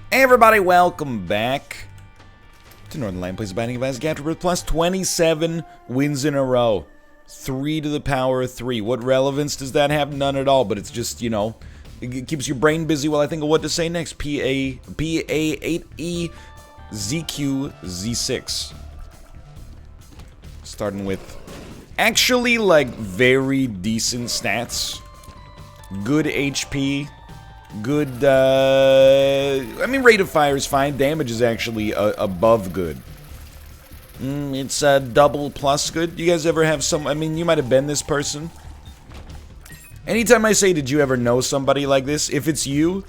Hey everybody, welcome back to Northernlion plays Binding of Isaac AFTERBIRTH plus 27 wins in a row. 3 to the power of 3. What relevance does that have? None at all, but it's just, you know, it keeps your brain busy while I think of what to say next. PA8E ZQ Z6. Starting with actually, like, very decent stats. Good HP. Good, I mean, rate of fire is fine. Damage is actually above good. It's double plus good. You guys ever have some, I mean, you might have been this person. Anytime I say, did you ever know somebody like this? If it's you,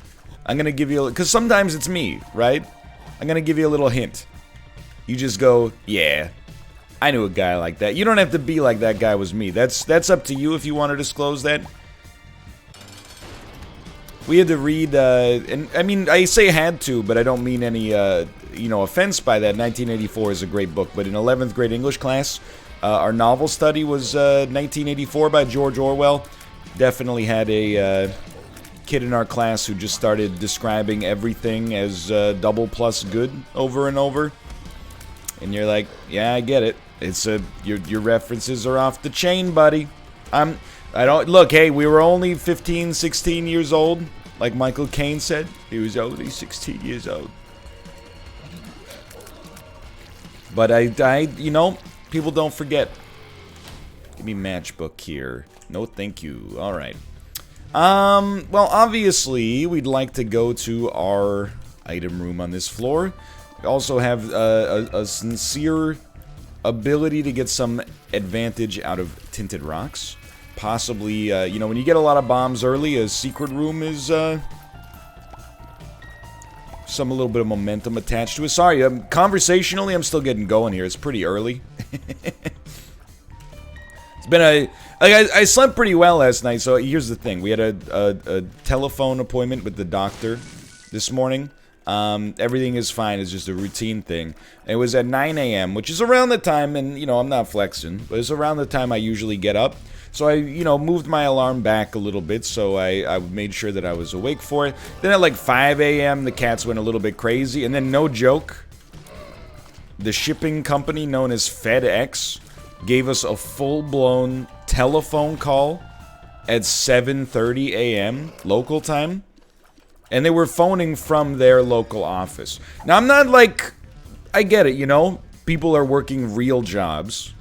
I'm gonna give you a, because sometimes it's me, right? I'm gonna give you a little hint. You just go, yeah, I knew a guy like that. You don't have to be like that guy was me. That's up to you if you want to disclose that. We had to read, and I mean, I say had to, but I don't mean any, you know, offense by that. 1984 is a great book, but in 11th grade English class, our novel study was 1984 by George Orwell. Definitely had a kid in our class who just started describing everything as double plus good over and over. And you're like, yeah, I get it. It's your references are off the chain, buddy. I don't look. Hey, we were only 15, 16 years old. Like Michael Caine said, he was only 16 years old. But I, you know, people don't forget. Give me matchbook here. No, thank you. All right. Well, obviously, we'd like to go to our item room on this floor. We also have a sincere ability to get some advantage out of tinted rocks. Possibly, you know, when you get a lot of bombs early, a secret room is, a little bit of momentum attached to it. Sorry, conversationally, I'm still getting going here. It's pretty early. It's been I slept pretty well last night, so here's the thing. We had a telephone appointment with the doctor this morning. Everything is fine. It's just a routine thing. And it was at 9 a.m., which is around the time, and, you know, I'm not flexing, but it's around the time I usually get up. So I, you know, moved my alarm back a little bit, so I made sure that I was awake for it. Then at like 5 a.m., the cats went a little bit crazy, and then no joke, the shipping company known as FedEx gave us a full-blown telephone call at 7:30 a.m. local time, and they were phoning from their local office. Now, I'm not like, I get it, you know, people are working real jobs.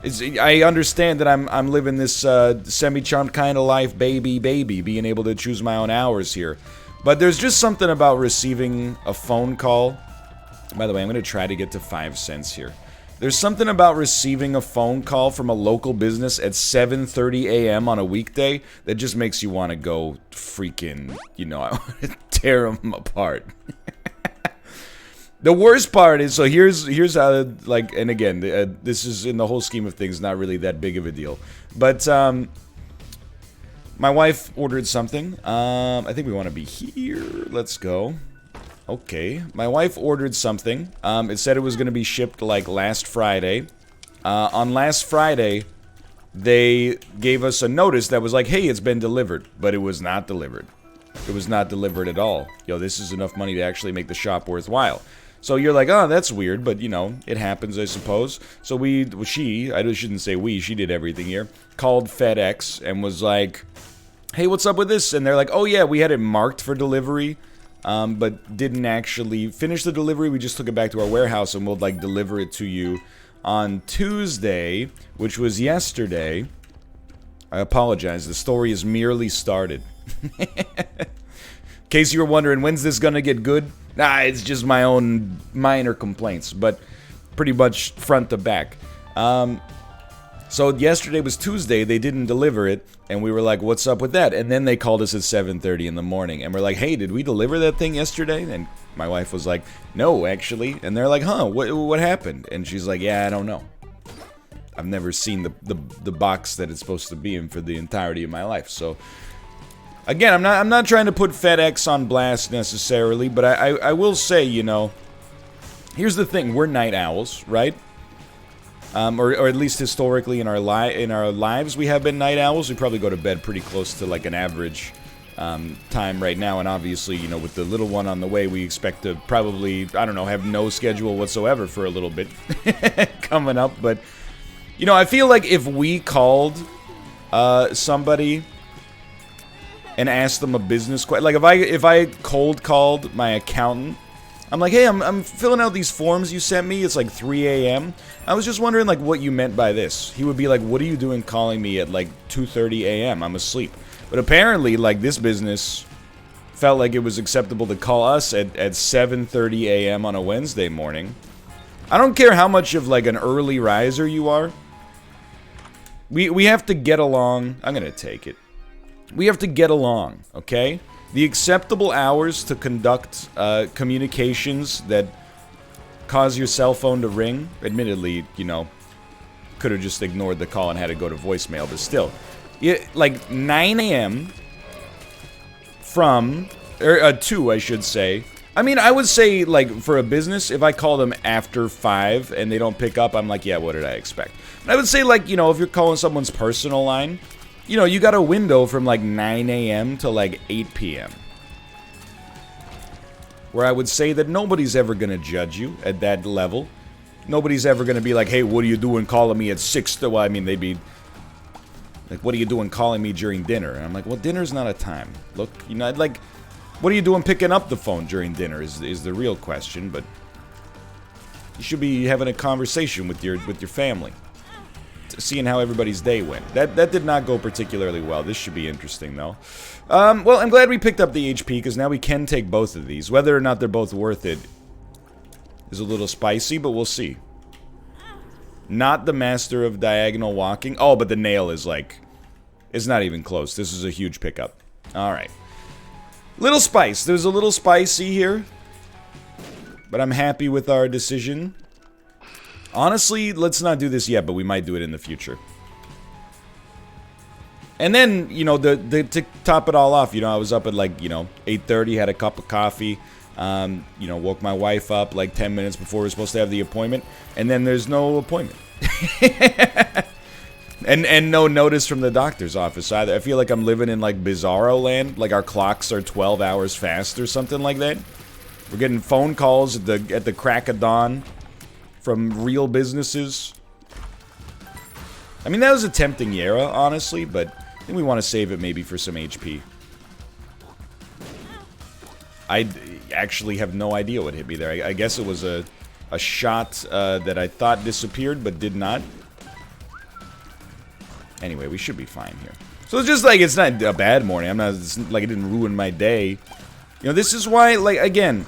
I understand that I'm living this semi-charmed kind of life, baby, being able to choose my own hours here. But there's just something about receiving a phone call. By the way, I'm going to try to get to 5 cents here. There's something about receiving a phone call from a local business at 7:30 a.m. on a weekday that just makes you want to go freaking, you know, I want to tear them apart. The worst part is, so here's how, like, and again, this is in the whole scheme of things not really that big of a deal. But, my wife ordered something. I think we want to be here. Let's go. Okay. My wife ordered something. It said it was going to be shipped, like, last Friday. On last Friday, they gave us a notice that was like, hey, it's been delivered. But it was not delivered. It was not delivered at all. Yo, this is enough money to actually make the shop worthwhile. So you're like, oh, that's weird, but, you know, it happens, I suppose. So she shouldn't say we, she did everything here, called FedEx and was like, hey, what's up with this? And they're like, oh, yeah, we had it marked for delivery, but didn't actually finish the delivery. We just took it back to our warehouse and we'll, like, deliver it to you on Tuesday, which was yesterday. I apologize, the story is merely started. In case you were wondering, when's this gonna get good? Nah, it's just my own minor complaints, but pretty much front to back. So yesterday was Tuesday, they didn't deliver it, and we were like, what's up with that? And then they called us at 7:30 in the morning, and we're like, hey, did we deliver that thing yesterday? And my wife was like, no, actually. And they're like, huh, what happened? And she's like, yeah, I don't know. I've never seen the box that it's supposed to be in for the entirety of my life, so... Again, I'm not trying to put FedEx on blast necessarily, but I will say, you know, here's the thing: we're night owls, right? Or at least historically in our lives, we have been night owls. We probably go to bed pretty close to like an average time right now, and obviously, you know, with the little one on the way, we expect to probably, I don't know, have no schedule whatsoever for a little bit coming up, but, you know, I feel like if we called somebody and asked them a business question, like if I cold called my accountant, I'm like, hey, I'm filling out these forms you sent me, it's like 3 a.m. I was just wondering, like, what you meant by this. He would be like, what are you doing calling me at, like, 2:30 a.m.? I'm asleep. But apparently, like, this business felt like it was acceptable to call us at 7:30 a.m. on a Wednesday morning. I don't care how much of, like, an early riser you are. We have to get along. I'm gonna take it. We have to get along, okay? The acceptable hours to conduct communications that cause your cell phone to ring, admittedly, you know, could have just ignored the call and had to go to voicemail, but still. Like 9 a.m. from, or 2, I should say. I mean, I would say, like, for a business, if I call them after 5 and they don't pick up, I'm like, yeah, what did I expect? But I would say, like, you know, if you're calling someone's personal line, you know, you got a window from, like, 9 a.m. to, like, 8 p.m. Where I would say that nobody's ever gonna judge you at that level. Nobody's ever gonna be like, hey, what are you doing calling me at 6? Well, I mean, they'd be like, what are you doing calling me during dinner? And I'm like, well, dinner's not a time. Look, you know, I'd like, what are you doing picking up the phone during dinner is the real question, but you should be having a conversation with your family. Seeing how everybody's day went. That did not go particularly well. This should be interesting, though. Well, I'm glad we picked up the HP, because now we can take both of these. Whether or not they're both worth it is a little spicy, but we'll see. Not the master of diagonal walking. Oh, but the nail is like... It's not even close. This is a huge pickup. Alright. Little spice. There's a little spicy here. But I'm happy with our decision. Honestly, let's not do this yet, but we might do it in the future. And then, you know, to top it all off, you know, I was up at, like, you know, 8:30, had a cup of coffee. You know, woke my wife up like 10 minutes before we were supposed to have the appointment, and then there's no appointment. and no notice from the doctor's office either. I feel like I'm living in, like, Bizarro land, like our clocks are 12 hours fast or something like that. We're getting phone calls at the crack of dawn from real businesses. I mean, that was a tempting Yara, honestly, but I think we want to save it maybe for some HP. I actually have no idea what hit me there. I guess it was a shot that I thought disappeared, but did not. Anyway, we should be fine here. So it's just like, it's not a bad morning. I'm not, it's like it didn't ruin my day. You know, this is why, like, again,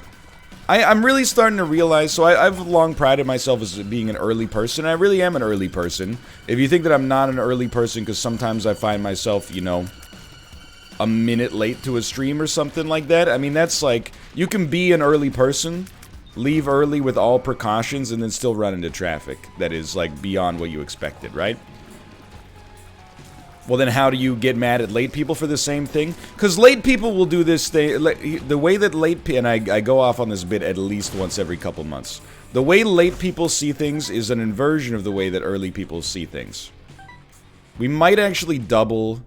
I'm really starting to realize, so I've long prided myself as being an early person. I really am an early person. If you think that I'm not an early person, because sometimes I find myself, you know, a minute late to a stream or something like that. I mean, that's like, you can be an early person, leave early with all precautions, and then still run into traffic that is, like, beyond what you expected, right? Well, then how do you get mad at late people for the same thing? Because late people will do this thing, the way that late people, and I go off on this bit at least once every couple months. The way late people see things is an inversion of the way that early people see things. We might actually double...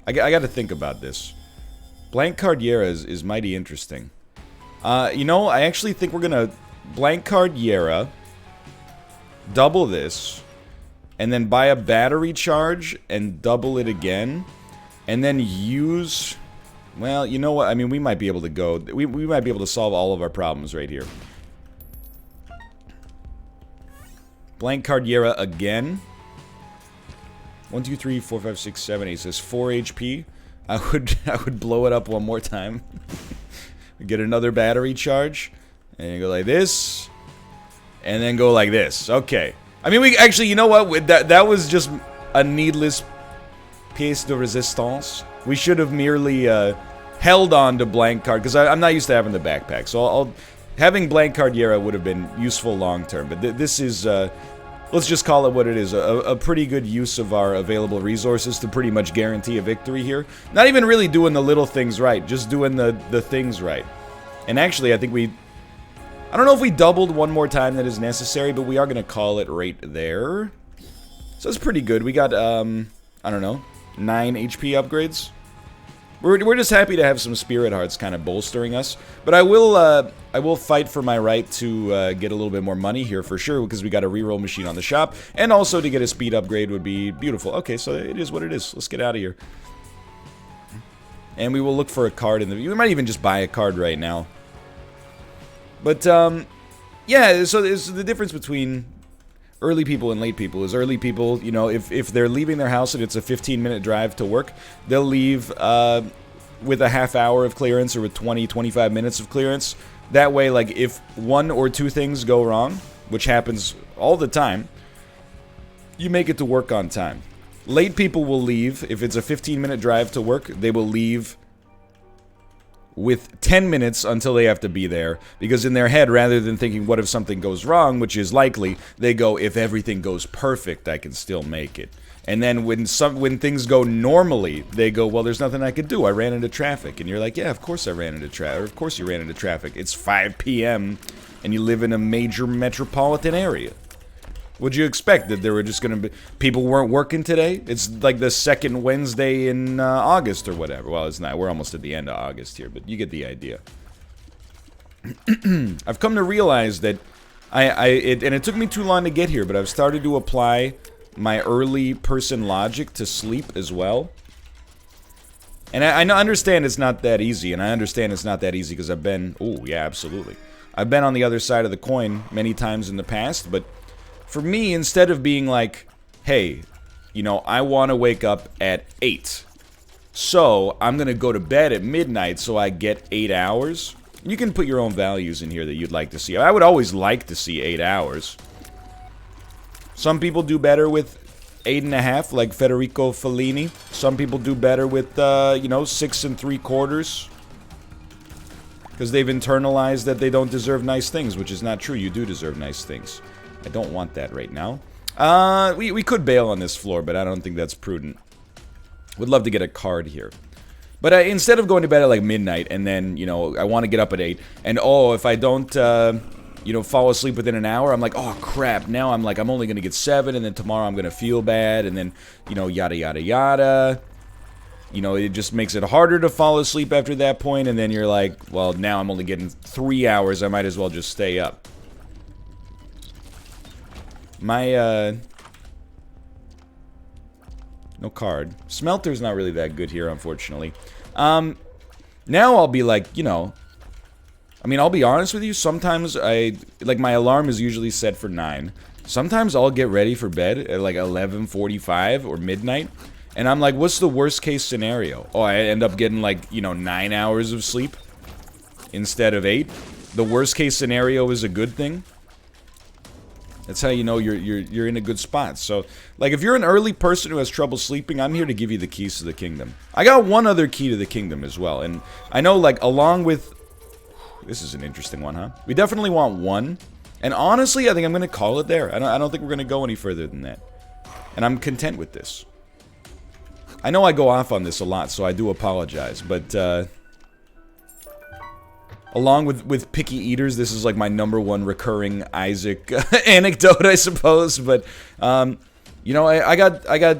I gotta think about this. Blank card Yara is mighty interesting. You know, I actually think we're gonna blank card Yara, double this, and then buy a battery charge and double it again, and then use... Well, you know what? I mean, we might be able to go... We might be able to solve all of our problems right here. Blank card Yara again. 1, 2, 3, 4, 5, 6, 7, 8 says 4 HP. I would blow it up one more time. Get another battery charge. And go like this. And then go like this. Okay. I mean, we actually, you know what? That was just a needless pièce de résistance. We should have merely held on to blank card, because I'm not used to having the backpack. So having blank card Yara would have been useful long term. But this is... let's just call it what it is, a pretty good use of our available resources to pretty much guarantee a victory here. Not even really doing the little things right, just doing the things right. And actually, I think I don't know if we doubled one more time that is necessary, but we are going to call it right there. So it's pretty good. We got, I don't know, 9 HP upgrades. We're just happy to have some spirit hearts kind of bolstering us. But I will fight for my right to get a little bit more money here for sure, because we got a reroll machine on the shop, and also to get a speed upgrade would be beautiful. Okay, so it is what it is. Let's get out of here. And we will look for a card in the... We might even just buy a card right now. But, yeah, so the difference between early people and late people is early people, you know, if they're leaving their house and it's a 15-minute drive to work, they'll leave with a half hour of clearance or with 20-25 minutes of clearance. That way, like, if one or two things go wrong, which happens all the time, you make it to work on time. Late people will leave, if it's a 15-minute drive to work, they will leave with 10 minutes until they have to be there. Because in their head, rather than thinking, what if something goes wrong, which is likely, they go, if everything goes perfect, I can still make it. And then when things go normally, they go, well, there's nothing I could do. I ran into traffic. And you're like, yeah, of course I ran into traffic. Of course you ran into traffic. It's 5 p.m. and you live in a major metropolitan area. Would you expect that there were just going to be... People weren't working today? It's like the second Wednesday in August or whatever. Well, it's not. We're almost at the end of August here, but you get the idea. I've come to realize that and it took me too long to get here, but I've started to apply my early person logic to sleep as well. And I understand it's not that easy, and I understand it's not that easy because I've been... Oh, yeah, absolutely. I've been on the other side of the coin many times in the past, but... For me, instead of being like, hey, you know, I want to wake up at 8. So, I'm going to go to bed at midnight so I get 8 hours. You can put your own values in here that you'd like to see. I would always like to see 8 hours. Some people do better with 8.5, like Federico Fellini. Some people do better with, you know, 6 3/4. Because they've internalized that they don't deserve nice things, which is not true. You do deserve nice things. I don't want that right now. We could bail on this floor, but I don't think that's prudent. Would love to get a card here. But instead of going to bed at like midnight, and then, you know, I want to get up at 8, and oh, if I don't, you know, fall asleep within an hour, I'm like, oh crap, now I'm like, I'm only going to get 7, and then tomorrow I'm going to feel bad, and then, you know, yada yada yada. You know, it just makes it harder to fall asleep after that point, and then you're like, well, now I'm only getting 3 hours, I might as well just stay up. My, no card. Smelter's not really that good here, unfortunately. Now I'll be like, you know... I mean, I'll be honest with you, sometimes like, my alarm is usually set for 9. Sometimes I'll get ready for bed at, like, 11:45 or midnight, and I'm like, what's the worst case scenario? Oh, I end up getting, like, you know, 9 hours of sleep instead of 8? The worst case scenario is a good thing? That's how you know you're in a good spot. So, like, if you're an early person who has trouble sleeping, I'm here to give you the keys to the kingdom. I got one other key to the kingdom as well, and I know, like, along with... This is an interesting one, huh? We definitely want 1, and honestly, I think I'm going to call it there. I don't think we're going to go any further than that. And I'm content with this. I know I go off on this a lot, so I do apologize, but, along with picky eaters, this is like my #1 recurring Isaac anecdote, I suppose. But you know, I got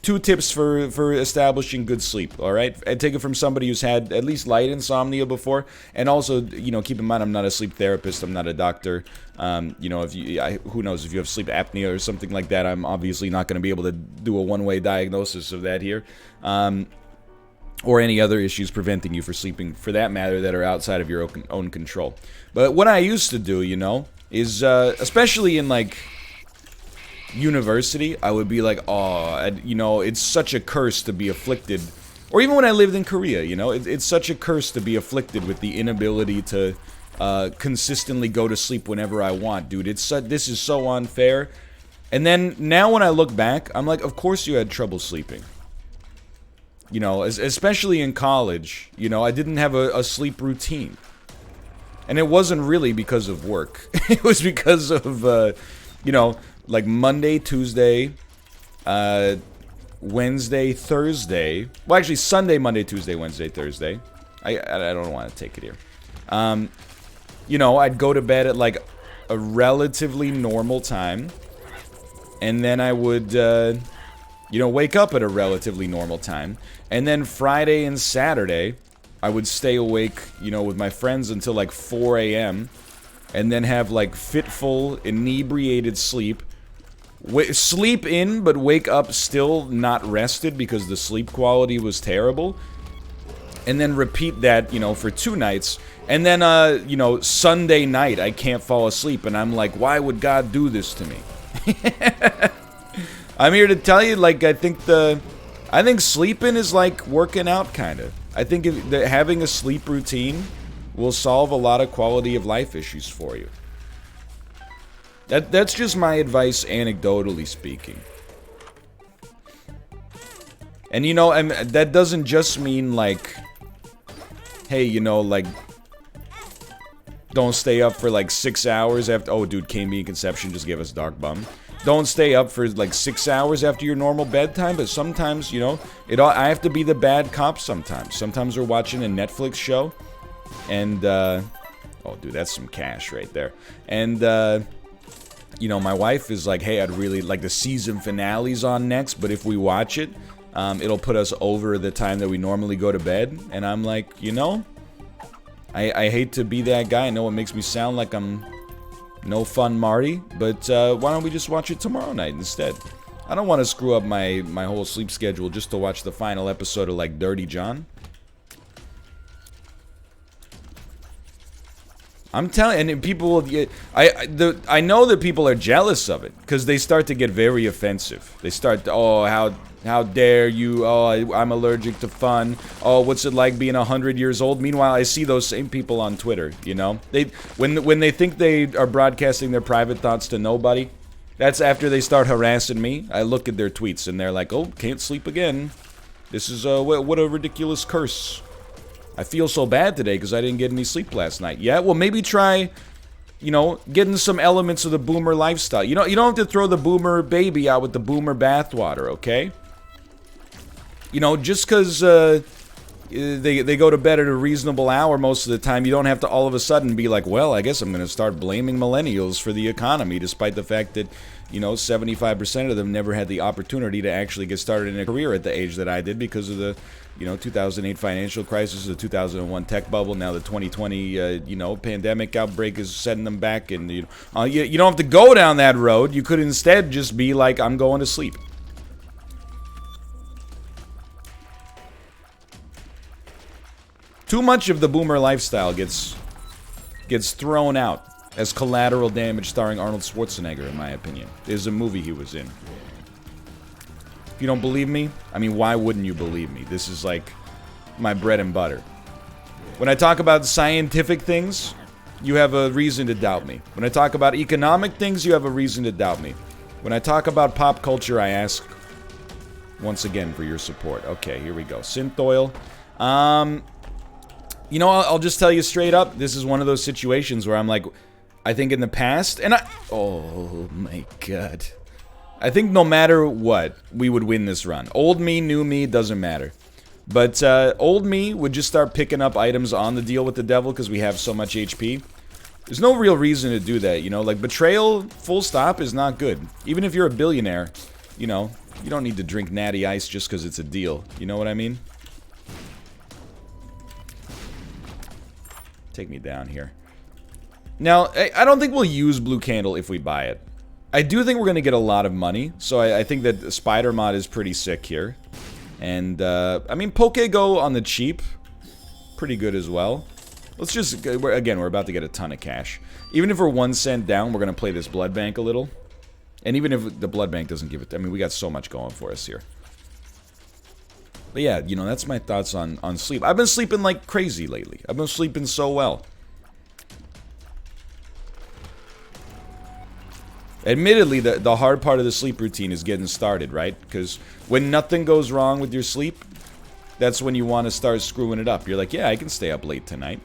2 tips for establishing good sleep. All right, I take it from somebody who's had at least light insomnia before, and also, you know, keep in mind I'm not a sleep therapist, I'm not a doctor. You know, if who knows, if you have sleep apnea or something like that, I'm obviously not going to be able to do a one-way diagnosis of that here. Or any other issues preventing you from sleeping, for that matter, that are outside of your own control. But what I used to do, you know, is, especially in, like, university, I would be like, oh, you know, it's such a curse to be afflicted. Or even when I lived in Korea, you know, it's such a curse to be afflicted with the inability to consistently go to sleep whenever I want, dude. This is so unfair. And then, now when I look back, I'm like, of course you had trouble sleeping. You know, especially in college, you know, I didn't have a sleep routine. And it wasn't really because of work. It was because of, you know, like Monday, Tuesday, Wednesday, Thursday. Well, actually, Sunday, Monday, Tuesday, Wednesday, Thursday. I don't want to take it here. You know, I'd go to bed at, like, a relatively normal time. And then I would, you know, wake up at a relatively normal time. And then Friday and Saturday, I would stay awake, you know, with my friends until like 4 a.m. and then have like fitful, inebriated sleep. Sleep in, but wake up still not rested because the sleep quality was terrible. And then repeat that, you know, for 2 nights. And then, you know, Sunday night, I can't fall asleep. And I'm like, why would God do this to me? I'm here to tell you, like, I think sleeping is like working out, kind of. I think having a sleep routine will solve a lot of quality of life issues for you. That's just my advice, anecdotally speaking. And, you know, that doesn't just mean, like, hey, you know, like, don't stay up for, like, 6 hours after... Oh, dude, KB Conception just gave us Dark Bum. Don't stay up for, like, 6 hours after your normal bedtime, but sometimes, you know, I have to be the bad cop sometimes. Sometimes we're watching a Netflix show, and, oh, dude, that's some cash right there. And, you know, my wife is like, hey, I'd really like the season finale's on next, but if we watch it, it'll put us over the time that we normally go to bed. And I'm like, you know, I hate to be that guy. I know it makes me sound like I'm no fun Marty, but why don't we just watch it tomorrow night instead? I don't want to screw up my whole sleep schedule just to watch the final episode of, like, Dirty John. I'm telling, and people, I know that people are jealous of it because they start to get very offensive. They start to, oh, how dare you? Oh, I'm allergic to fun. Oh, what's it like being 100 years old? Meanwhile, I see those same people on Twitter. You know, when they think they are broadcasting their private thoughts to nobody, that's after they start harassing me. I look at their tweets and they're like, oh, can't sleep again. This is what a ridiculous curse. I feel so bad today because I didn't get any sleep last night. Yeah, well, maybe try, you know, getting some elements of the boomer lifestyle. You know, you don't have to throw the boomer baby out with the boomer bathwater, okay? You know, just because they go to bed at a reasonable hour most of the time, you don't have to all of a sudden be like, well, I guess I'm going to start blaming millennials for the economy, despite the fact that, you know, 75% of them never had the opportunity to actually get started in a career at the age that I did because of the, you know, 2008 financial crisis, the 2001 tech bubble, now the 2020, you know, pandemic outbreak is setting them back. And, you don't have to go down that road. You could instead just be like, I'm going to sleep. Too much of the boomer lifestyle gets thrown out as Collateral Damage starring Arnold Schwarzenegger, in my opinion. There's a movie he was in. If you don't believe me, I mean, why wouldn't you believe me? This is like my bread and butter. When I talk about scientific things, you have a reason to doubt me. When I talk about economic things, you have a reason to doubt me. When I talk about pop culture, I ask once again for your support. Okay, here we go. Synth oil. You know, I'll just tell you straight up, this is one of those situations where I'm like, I think in the past, and oh my god. I think no matter what, we would win this run. Old me, new me, doesn't matter. But old me would just start picking up items on the deal with the devil because we have so much HP. There's no real reason to do that, you know? Like, betrayal, full stop, is not good. Even if you're a billionaire, you know, you don't need to drink natty ice just because it's a deal. You know what I mean? Take me down here. Now, I don't think we'll use Blue Candle if we buy it. I do think we're going to get a lot of money, so I think that the Spider Mod is pretty sick here. And, I mean, Pokego on the cheap, pretty good as well. Let's just, again, we're about to get a ton of cash. Even if we're 1 cent down, we're going to play this Blood Bank a little. And even if the Blood Bank doesn't give it, I mean, we got so much going for us here. But yeah, you know, that's my thoughts on sleep. I've been sleeping like crazy lately. I've been sleeping so well. Admittedly, the hard part of the sleep routine is getting started, right? Because when nothing goes wrong with your sleep, that's when you want to start screwing it up. You're like, yeah, I can stay up late tonight.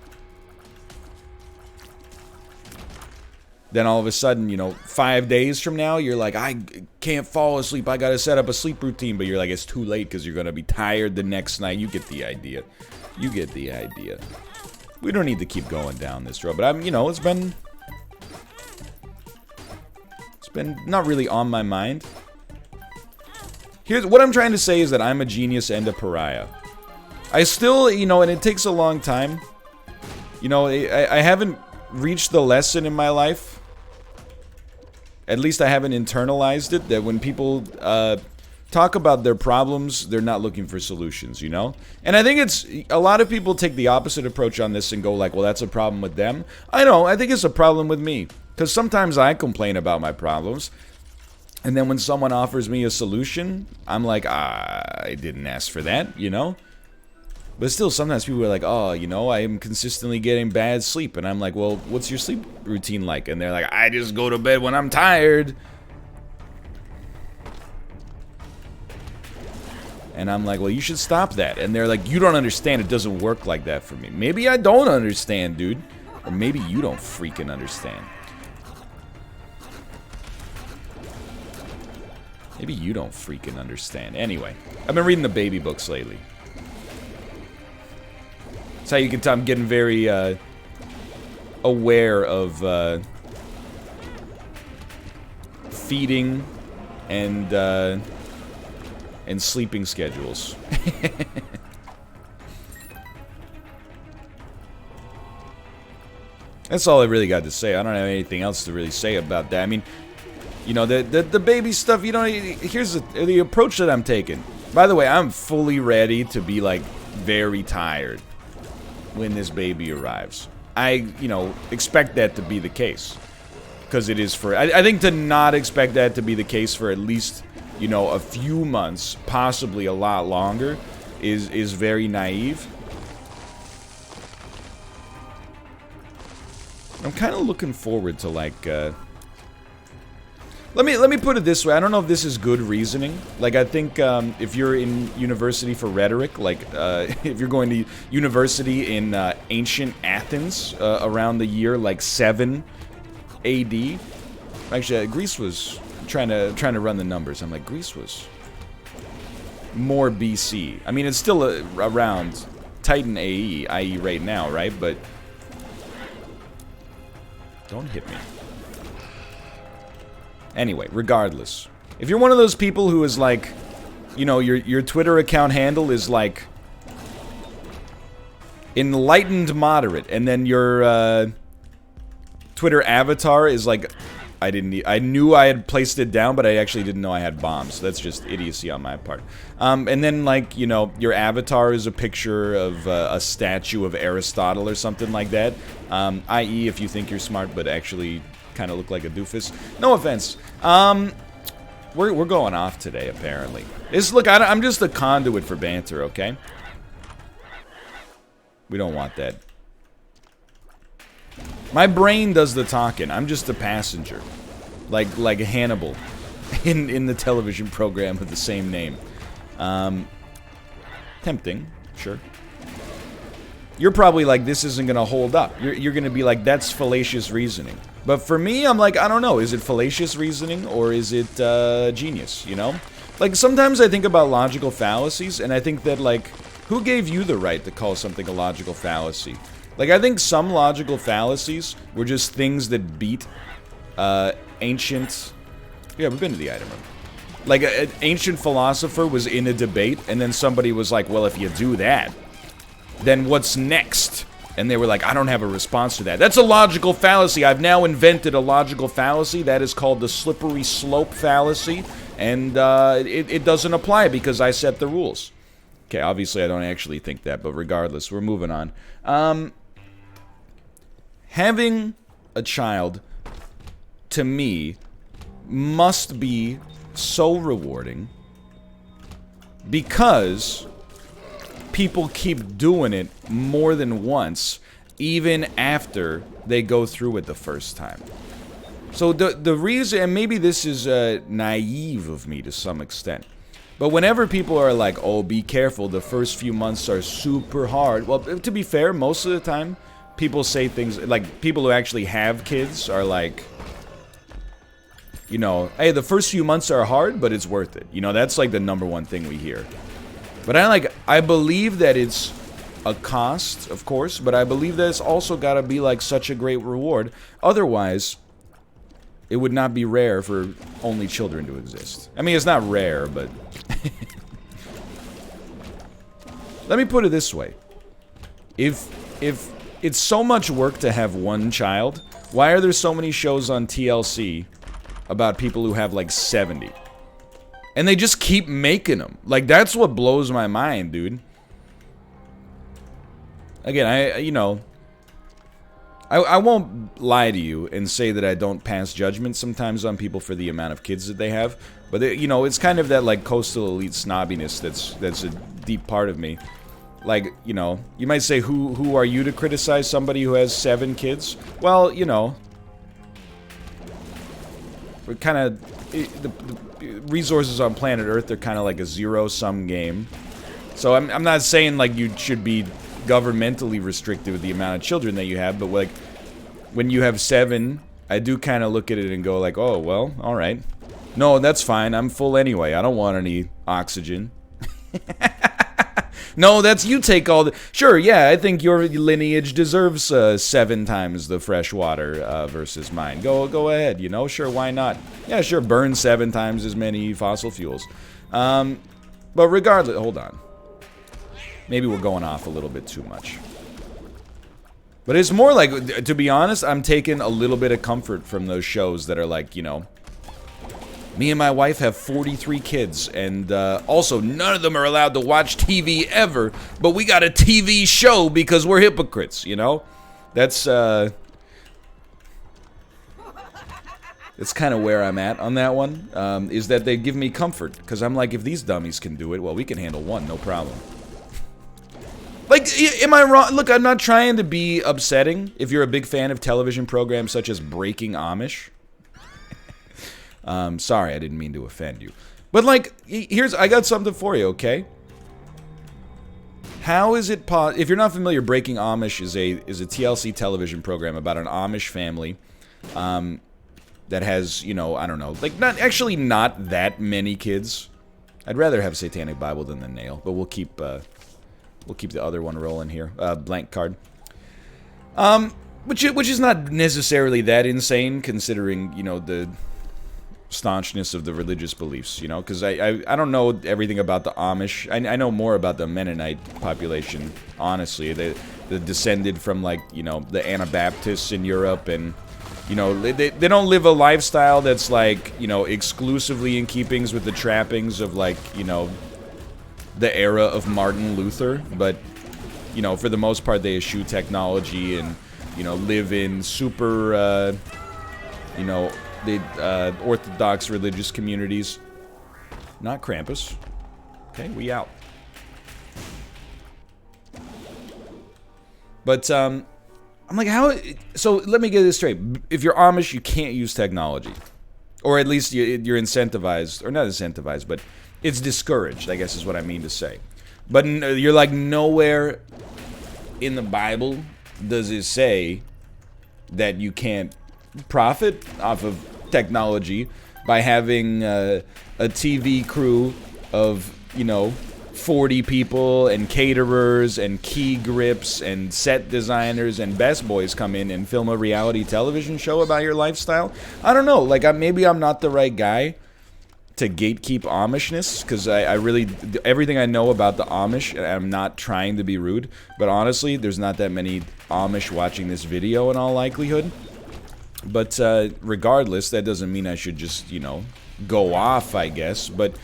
Then all of a sudden, you know, 5 days from now, you're like, I can't fall asleep. I got to set up a sleep routine. But you're like, it's too late because you're going to be tired the next night. You get the idea. You get the idea. We don't need to keep going down this road. But you know, it's been not really on my mind. Here's what I'm trying to say is that I'm a genius and a pariah. I still, you know, and it takes a long time. You know, I haven't reached the lesson in my life. At least I haven't internalized it, that when people talk about their problems, they're not looking for solutions, you know? And I think it's, a lot of people take the opposite approach on this and go like, well, that's a problem with them. I think it's a problem with me. Because sometimes I complain about my problems. And then when someone offers me a solution, I'm like, I didn't ask for that, you know? But still, sometimes people are like, oh, you know, I am consistently getting bad sleep. And I'm like, well, what's your sleep routine like? And they're like, I just go to bed when I'm tired. And I'm like, well, you should stop that. And they're like, you don't understand. It doesn't work like that for me. Maybe I don't understand, dude. Or maybe you don't freaking understand. Maybe you don't freaking understand. Anyway, I've been reading the baby books lately. That's how you can tell I'm getting very aware of feeding and sleeping schedules. That's all I really got to say. I don't have anything else to really say about that. I mean, you know, the baby stuff, you know, here's the approach that I'm taking. By the way, I'm fully ready to be, like, very tired when this baby arrives. I, you know, expect that to be the case. Because it is for... I think to not expect that to be the case for at least, you know, a few months, possibly a lot longer, is very naive. I'm kind of looking forward to, like, Let me put it this way. I don't know if this is good reasoning. Like, I think if you're in university for rhetoric, like if you're going to university in ancient Athens around the year like 7 AD. Actually, Greece was trying to run the numbers. I'm like, Greece was more BC. I mean, it's still around Titan AE, i.e. right now, right? But don't hit me. Anyway, regardless. If you're one of those people who is like, you know, your Twitter account handle is like enlightened moderate, and then your Twitter avatar is like, I knew I had placed it down, but I actually didn't know I had bombs. That's just idiocy on my part. And then, like, you know, your avatar is a picture of a statue of Aristotle or something like that. I.e., if you think you're smart, but actually kind of look like a doofus. No offense. We're going off today, apparently. Look, I'm just a conduit for banter, okay? We don't want that. My brain does the talking. I'm just a passenger. Like Hannibal in the television program with the same name. Tempting, sure. You're probably like, this isn't gonna hold up. You're gonna be like, that's fallacious reasoning. But for me, I'm like, I don't know. Is it fallacious reasoning or is it genius, you know? Like, sometimes I think about logical fallacies, and I think that, like, who gave you the right to call something a logical fallacy? Like, I think some logical fallacies were just things that beat ancient... Yeah, we've been to the item room. Like, an ancient philosopher was in a debate, and then somebody was like, well, if you do that, then what's next? And they were like, I don't have a response to that. That's a logical fallacy. I've now invented a logical fallacy. That is called the slippery slope fallacy. And it doesn't apply because I set the rules. Okay, obviously I don't actually think that, but regardless, we're moving on. Having a child, to me, must be so rewarding because people keep doing it more than once, even after they go through it the first time. So the reason, and maybe this is naive of me to some extent, but whenever people are like, oh, be careful, the first few months are super hard. Well, to be fair, most of the time, people say things, like, people who actually have kids are like, you know, hey, the first few months are hard, but it's worth it. You know, that's like the #1 thing we hear. But I believe that it's a cost, of course, but I believe that it's also gotta be like such a great reward. Otherwise, it would not be rare for only children to exist. I mean, it's not rare, but... Let me put it this way. If it's so much work to have one child, why are there so many shows on TLC about people who have like 70? And they just keep making them. Like, that's what blows my mind, dude. Again, I won't lie to you and say that I don't pass judgment sometimes on people for the amount of kids that they have. But, it's kind of that, like, coastal elite snobbiness that's a deep part of me. Like, you might say, who are you to criticize somebody who has 7 kids? Well, we're kind of... The resources on planet Earth are kind of like a zero-sum game. So I'm not saying, like, you should be governmentally restricted with the amount of children that you have, but, like, when you have 7, I do kind of look at it and go, like, oh, well, alright. No, that's fine. I'm full anyway. I don't want any oxygen. No, that's you take all the... Sure, yeah, I think your lineage deserves 7 times the fresh water versus mine. Go ahead, Sure, why not? Yeah, sure, burn 7 times as many fossil fuels. But regardless... Hold on. Maybe we're going off a little bit too much. But it's more like, to be honest, I'm taking a little bit of comfort from those shows that are like, me and my wife have 43 kids, and also none of them are allowed to watch TV ever, but we got a TV show because we're hypocrites, That's kind of where I'm at on that one, is that they give me comfort, because I'm like, if these dummies can do it, well, we can handle one, no problem. Like, am I wrong? Look, I'm not trying to be upsetting if you're a big fan of television programs such as Breaking Amish. Sorry, I didn't mean to offend you. But, like, I got something for you, okay? How is it if you're not familiar, Breaking Amish is a TLC television program about an Amish family, that has, I don't know, like, not that many kids. I'd rather have Satanic Bible than the Nail, but we'll keep the other one rolling here. Blank card. Which is not necessarily that insane, considering, the staunchness of the religious beliefs, because I don't know everything about the Amish. I know more about the Mennonite population, honestly. They descended from, like, the Anabaptists in Europe, and, they don't live a lifestyle that's, like, exclusively in keepings with the trappings of, like, the era of Martin Luther, but, for the most part, they eschew technology and, live in super, the Orthodox religious communities. Not Krampus. Okay, we out. But, I'm like, how... So, let me get this straight. If you're Amish, you can't use technology. Or at least you're incentivized, or not incentivized, but it's discouraged, I guess is what I mean to say. But you're like, nowhere in the Bible does it say that you can't profit off of technology by having a TV crew of, 40 people and caterers and key grips and set designers and best boys come in and film a reality television show about your lifestyle. I don't know, like, maybe I'm not the right guy to gatekeep Amishness, because I really, everything I know about the Amish, and I'm not trying to be rude, but honestly, there's not that many Amish watching this video in all likelihood. But regardless, that doesn't mean I should just, go off, I guess. But,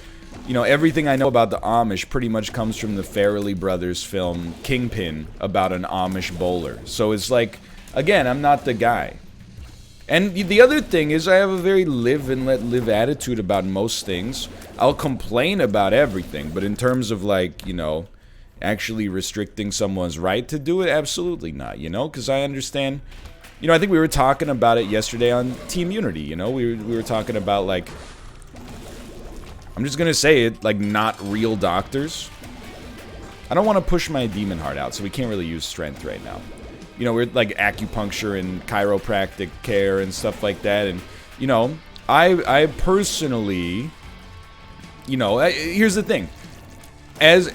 everything I know about the Amish pretty much comes from the Farrelly Brothers film Kingpin about an Amish bowler. So it's like, again, I'm not the guy. And the other thing is I have a very live and let live attitude about most things. I'll complain about everything, but in terms of, like, actually restricting someone's right to do it, absolutely not, because I understand... I think we were talking about it yesterday on Team Unity, we were talking about, like, I'm just gonna say it, like, not real doctors. I don't want to push my demon heart out, so we can't really use strength right now. We're like acupuncture and chiropractic care and stuff like that, and, I personally, here's the thing.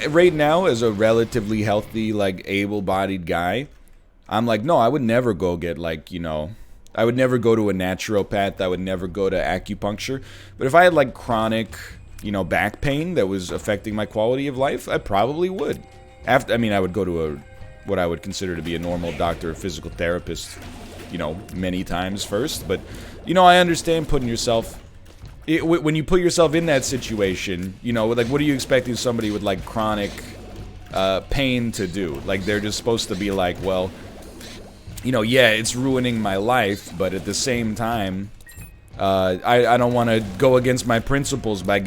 Right now, as a relatively healthy, like, able-bodied guy, I'm like, no, I would never go get, like, a I would never go to a naturopath. I would never go to acupuncture. But if I had like chronic, you know, back pain that was affecting my quality of life, I probably would. I mean, I would go to what I would consider to be a normal doctor or physical therapist, you know, many times first. But, you know, I understand putting yourself... when you put yourself in that situation, you know, like, what are you expecting somebody with, like, chronic pain to do? Like, they're just supposed to be like, well, you know, yeah, it's ruining my life, but at the same time, I don't want to go against my principles by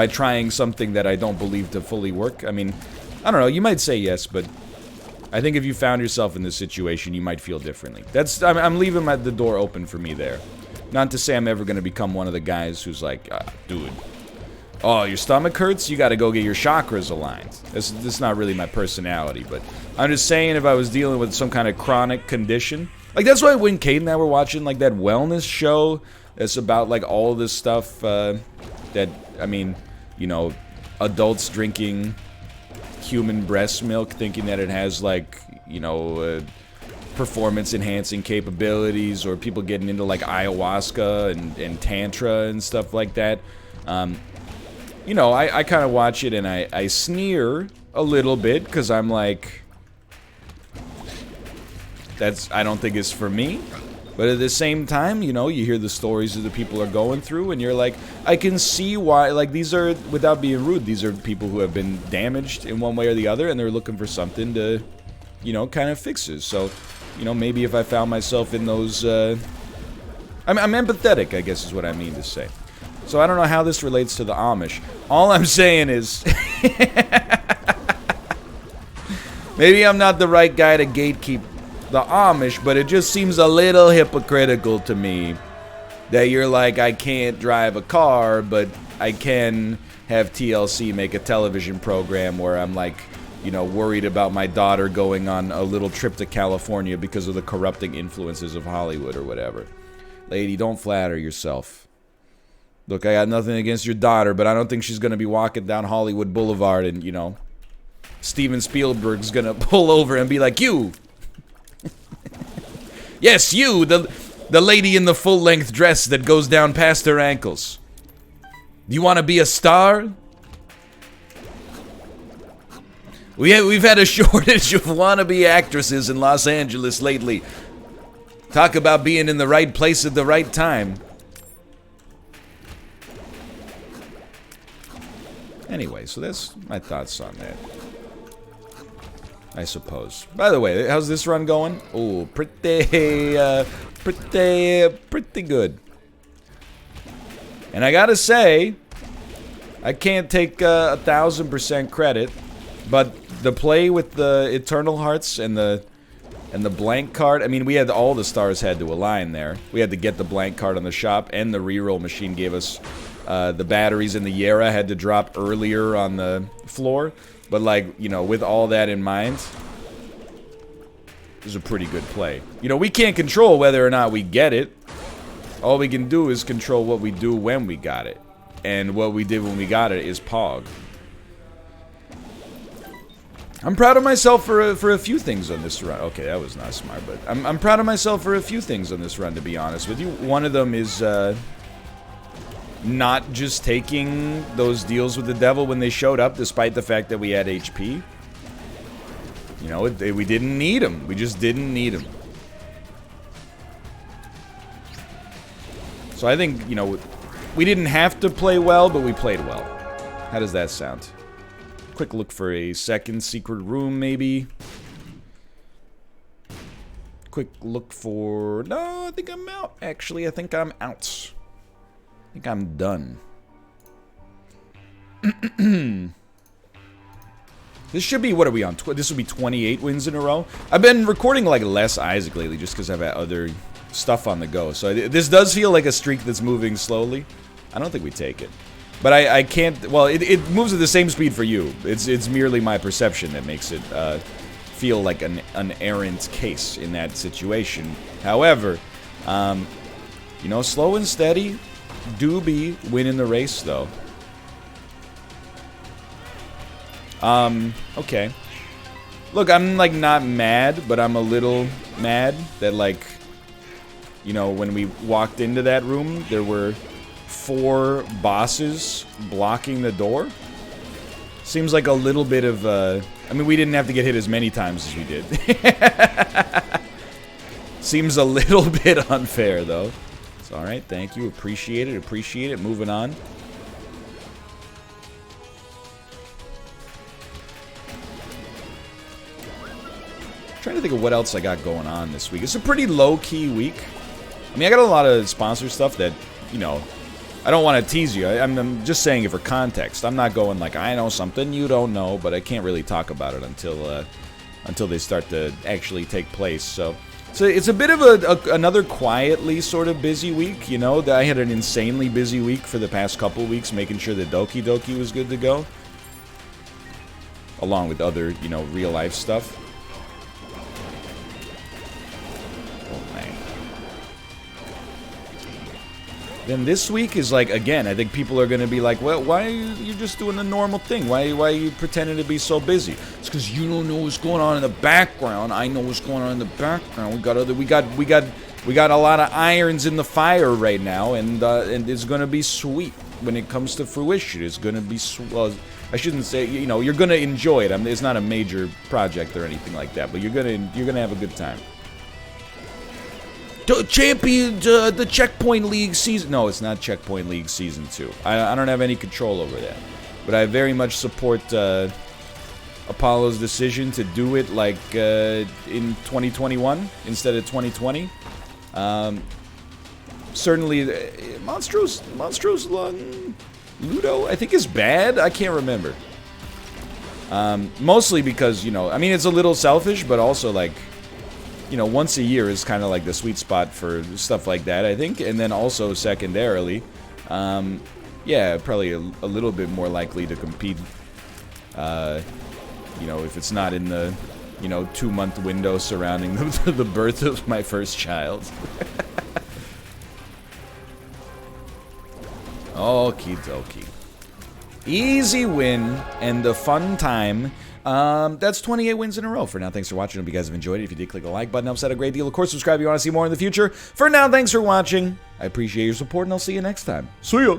trying something that I don't believe to fully work. I mean, I don't know, you might say yes, but I think if you found yourself in this situation, you might feel differently. I'm leaving the door open for me there. Not to say I'm ever going to become one of the guys who's like, dude, oh, your stomach hurts? You got to go get your chakras aligned. This is not really my personality, but I'm just saying if I was dealing with some kind of chronic condition. Like, that's why when Kate and I were watching, like, that wellness show that's about, like, all this stuff that, I mean, you know, adults drinking human breast milk thinking that it has, like, you know, performance-enhancing capabilities, or people getting into, like, ayahuasca and tantra and stuff like that. You know, I kind of watch it and I sneer a little bit, because I'm like, I don't think it's for me. But at the same time, you know, you hear the stories that the people are going through, and you're like, I can see why, like, these are, without being rude, these are people who have been damaged in one way or the other, and they're looking for something to, you know, kind of fixes. So, you know, maybe if I found myself in those, I'm empathetic, I guess is what I mean to say. So I don't know how this relates to the Amish. All I'm saying is, maybe I'm not the right guy to gatekeep the Amish, but it just seems a little hypocritical to me that you're like, I can't drive a car, but I can have TLC make a television program where I'm like, you know, worried about my daughter going on a little trip to California because of the corrupting influences of Hollywood or whatever. Lady, don't flatter yourself. Look, I got nothing against your daughter, but I don't think she's going to be walking down Hollywood Boulevard and, you know, Steven Spielberg's going to pull over and be like, you! Yes, you, the lady in the full-length dress that goes down past her ankles. Do you want to be a star? We've had a shortage of wannabe actresses in Los Angeles lately. Talk about being in the right place at the right time. Anyway, so that's my thoughts on that, I suppose. By the way, how's this run going? Oh, pretty good. And I gotta say, I can't take 1,000% credit, but the play with the Eternal Hearts and the blank card, I mean, we had all the stars had to align there. We had to get the blank card on the shop, and the reroll machine gave us the batteries in the Yara had to drop earlier on the floor. But, like, you know, with all that in mind, it was a pretty good play. You know, we can't control whether or not we get it. All we can do is control what we do when we got it. And what we did when we got it is Pog. I'm proud of myself for a few things on this run. Okay, that was not smart, but I'm proud of myself for a few things on this run, to be honest with you. One of them is, not just taking those deals with the devil when they showed up, despite the fact that we had HP. You know, we didn't need them. We just didn't need them. So I think, you know, we didn't have to play well, but we played well. How does that sound? Quick look for a second secret room, maybe. Quick look for... No, I think I'm out. Actually, I think I'm out. I think I'm done. This should be, what are we on? This will be 28 wins in a row. I've been recording like less Isaac lately just because I've had other stuff on the go. So this does feel like a streak that's moving slowly. I don't think we take it. But I can't, well, it moves at the same speed for you. It's merely my perception that makes it feel like an errant case in that situation. However, you know, slow and steady do be winning the race, though. Okay. Look, I'm, like, not mad, but I'm a little mad that, like, you know, when we walked into that room, there were 4 bosses blocking the door. Seems like a little bit of, I mean, we didn't have to get hit as many times as we did. Seems a little bit unfair, though. It's alright, thank you. Appreciate it, appreciate it. Moving on. Trying to think of what else I got going on this week. It's a pretty low-key week. I mean, I got a lot of sponsor stuff that, you know, I don't want to tease you. I'm just saying it for context. I'm not going like, I know something you don't know, but I can't really talk about it until they start to actually take place. So it's a bit of another quietly sort of busy week, you know. I had an insanely busy week for the past couple weeks, making sure that Doki Doki was good to go. Along with other, you know, real-life stuff. Then this week is like, again, I think people are going to be like, well, why are you just doing the normal thing? Why are you pretending to be so busy? It's because you don't know what's going on in the background. I know what's going on in the background. We got a lot of irons in the fire right now, and it's going to be sweet when it comes to fruition. It's going to be, well, I shouldn't say, you know, you're going to enjoy it. I mean, it's not a major project or anything like that, but you're going to have a good time. The Checkpoint League season... No, it's not Checkpoint League Season 2. I don't have any control over that. But I very much support Apollo's decision to do it, like, in 2021 instead of 2020. Certainly, Monstrous Ludo, I think is bad. I can't remember. Mostly because, you know, I mean, it's a little selfish, but also, like... You know, once a year is kind of like the sweet spot for stuff like that, I think. And then also, secondarily, yeah, probably a little bit more likely to compete, you know, if it's not in the, you know, 2-month window surrounding the birth of my first child. Okie dokie. Easy win and the fun time. That's 28 wins in a row. For now, thanks for watching. Hope you guys have enjoyed it. If you did, click the like button. Helps out a great deal. Of course, subscribe if you want to see more in the future. For now, thanks for watching. I appreciate your support, and I'll see you next time. See ya!